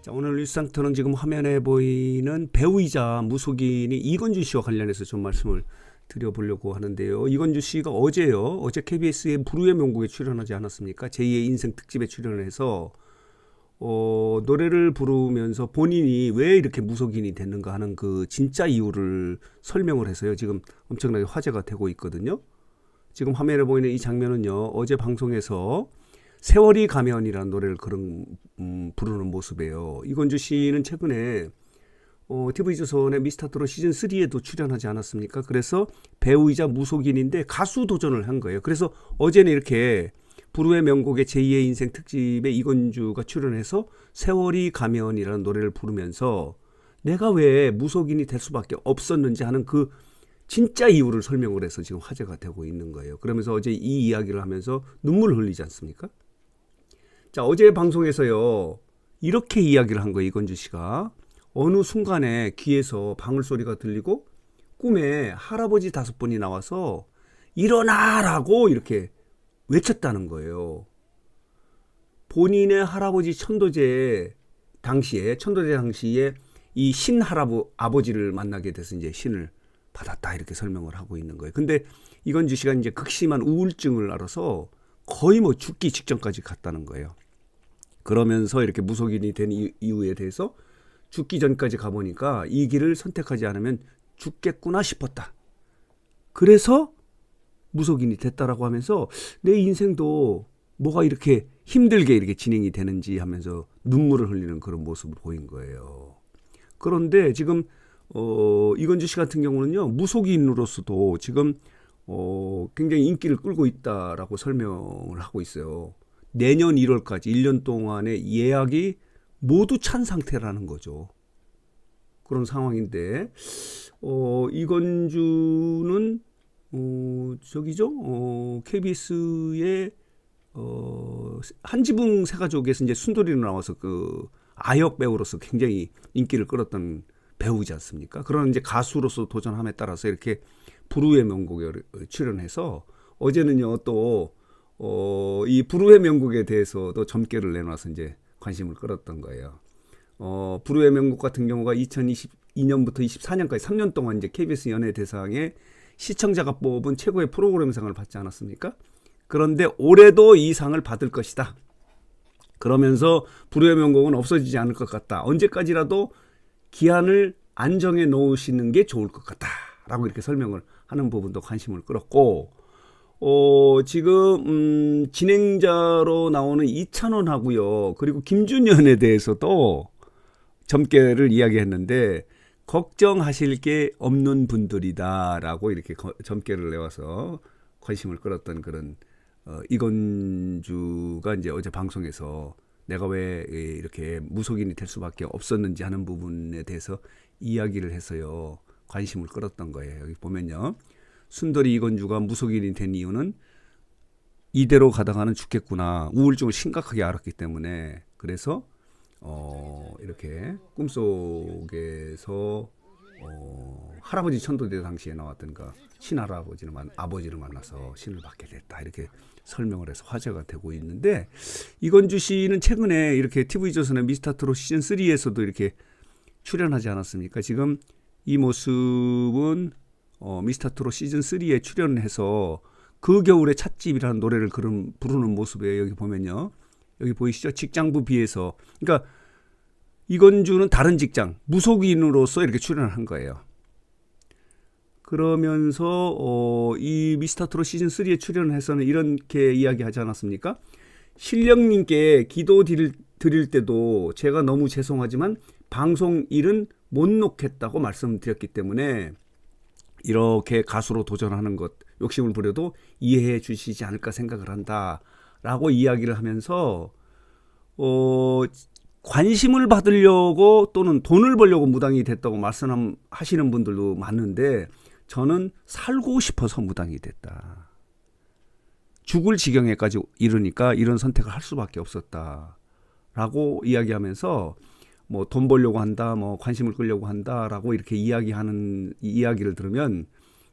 자, 오늘 뉴스상터는 지금 화면에 보이는 배우이자 무속인이 이건주 씨와 관련해서 좀 말씀을 드려보려고 하는데요. 이건주 씨가 어제 KBS의 불후의 명곡에 출연하지 않았습니까? 제2의 인생 특집에 출연을 해서 노래를 부르면서 본인이 왜 이렇게 무속인이 됐는가 하는 그 진짜 이유를 설명을 해서요. 지금 엄청나게 화제가 되고 있거든요. 지금 화면에 보이는 이 장면은요. 어제 방송에서 세월이 가면이라는 노래를 부르는 모습이에요. 이건주 씨는 최근에 TV조선의 미스터트롯 시즌3에도 출연하지 않았습니까? 그래서 배우이자 무속인인데 가수 도전을 한 거예요. 그래서 어제는 이렇게 불후의 명곡의 제2의 인생 특집에 이건주가 출연해서 세월이 가면이라는 노래를 부르면서 내가 왜 무속인이 될 수밖에 없었는지 하는 그 진짜 이유를 설명을 해서 지금 화제가 되고 있는 거예요. 그러면서 어제 이 이야기를 하면서 눈물을 흘리지 않습니까? 자, 어제 방송에서요. 이렇게 이야기를 한 거예요. 이건주 씨가. 어느 순간에 귀에서 방울소리가 들리고 꿈에 할아버지 5분이 나와서 일어나라고 이렇게 외쳤다는 거예요. 본인의 할아버지 천도제 당시에 이 아버지를 만나게 돼서 이제 신을 받았다 이렇게 설명을 하고 있는 거예요. 근데 이건주 씨가 이제 극심한 우울증을 앓아서 거의 뭐 죽기 직전까지 갔다는 거예요. 그러면서 이렇게 무속인이 된 이유에 대해서 죽기 전까지 가보니까 이 길을 선택하지 않으면 죽겠구나 싶었다. 그래서 무속인이 됐다라고 하면서 내 인생도 뭐가 이렇게 힘들게 이렇게 진행이 되는지 하면서 눈물을 흘리는 그런 모습을 보인 거예요. 그런데 지금 이건주 씨 같은 경우는요. 무속인으로서도 지금 굉장히 인기를 끌고 있다라고 설명을 하고 있어요. 내년 1월까지 1년 동안의 예약이 모두 찬 상태라는 거죠. 그런 상황인데 이건주는 KBS의 한지붕 새가족에서 이제 순돌이로 나와서 그 아역 배우로서 굉장히 인기를 끌었던 배우지 않습니까? 그런 이제 가수로서 도전함에 따라서 이렇게 불후의 명곡에 출연해서 어제는요 또 이 불후의 명곡에 대해서도 점괘를 내놔서 이제 관심을 끌었던 거예요. 불후의 명곡 같은 경우가 2022년부터 24년까지 3년 동안 이제 KBS 연예대상에 시청자가 뽑은 최고의 프로그램상을 받지 않았습니까? 그런데 올해도 이 상을 받을 것이다. 그러면서 불후의 명곡은 없어지지 않을 것 같다. 언제까지라도 기한을 안정해 놓으시는 게 좋을 것 같다라고 이렇게 설명을 하는 부분도 관심을 끌었고, 지금 진행자로 나오는 이찬원하고요, 그리고 김준현에 대해서도 점괘를 이야기했는데 걱정하실 게 없는 분들이다라고 이렇게 점괘를 내와서 관심을 끌었던 그런 이건주가 이제 어제 방송에서 내가 왜 이렇게 무속인이 될 수밖에 없었는지 하는 부분에 대해서 이야기를 해서요 관심을 끌었던 거예요. 여기 보면요, 순돌이 이건주가 무속인이 된 이유는 이대로 가다가는 죽겠구나, 우울증을 심각하게 앓았기 때문에. 그래서 이렇게 꿈속에서 할아버지 천도제 당시에 나왔던 그 아버지를 만나서 신을 받게 됐다 이렇게 설명을 해서 화제가 되고 있는데, 이건주 씨는 최근에 이렇게 TV조선의 미스터트롯 시즌3에서도 이렇게 출연하지 않았습니까? 지금 이 모습은 미스터트롯 시즌3에 출연해서 그 겨울의 찻집이라는 노래를 부르는 모습이에요. 여기 보면요, 여기 보이시죠? 직장부 비해서. 그러니까 이건주는 다른 직장, 무속인으로서 이렇게 출연을 한 거예요. 그러면서 이 미스터트롯 시즌3에 출연해서는 이렇게 이야기하지 않았습니까? 신령님께 기도 드릴 때도 제가 너무 죄송하지만 방송 일은 못 놓겠다고 말씀드렸기 때문에 이렇게 가수로 도전하는 것 욕심을 부려도 이해해 주시지 않을까 생각을 한다라고 이야기를 하면서 관심을 받으려고 또는 돈을 벌려고 무당이 됐다고 말씀하시는 분들도 많은데, 저는 살고 싶어서 무당이 됐다. 죽을 지경에까지 이르니까 이런 선택을 할 수밖에 없었다라고 이야기하면서 뭐 돈 벌려고 한다, 뭐 관심을 끌려고 한다라고 이렇게 이야기하는 이야기를 들으면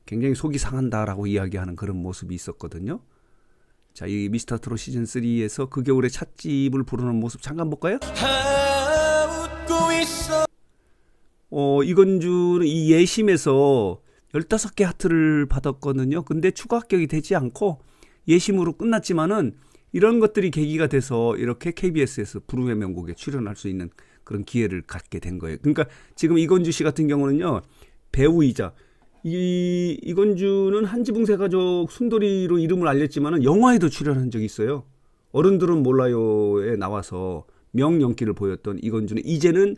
굉장히 속이 상한다라고 이야기하는 그런 모습이 있었거든요. 자, 이 미스터트롯 시즌3에서 그 겨울의 찻집을 부르는 모습 잠깐 볼까요? 이건주는 이 예심에서 15개 하트를 받았거든요. 근데 추가 합격이 되지 않고 예심으로 끝났지만은 이런 것들이 계기가 돼서 이렇게 KBS에서 불후의 명곡에 출연할 수 있는 그런 기회를 갖게 된 거예요. 그러니까 지금 이건주 씨 같은 경우는요, 배우이자 이건주는 한지붕세 가족 순돌이로 이름을 알렸지만은 영화에도 출연한 적이 있어요. 어른들은 몰라요에 나와서 명연기를 보였던 이건주는 이제는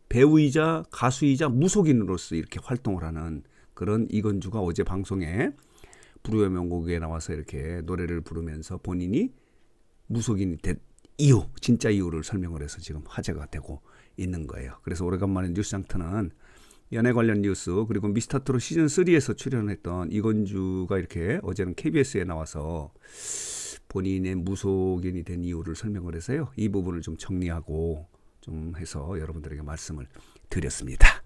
배우이자 가수이자 무속인으로서 이렇게 활동을 하는 그런 이건주가 어제 방송에 불후의 명곡에 나와서 이렇게 노래를 부르면서 본인이 무속인이 된 이유, 진짜 이유를 설명을 해서 지금 화제가 되고 있는 거예요. 그래서 오래간만에 뉴스장터는 연애 관련 뉴스 그리고 미스터트롯 시즌3에서 출연했던 이건주가 이렇게 어제는 KBS에 나와서 본인의 무속인이 된 이유를 설명을 해서요. 이 부분을 좀 정리하고 좀 해서 여러분들에게 말씀을 드렸습니다.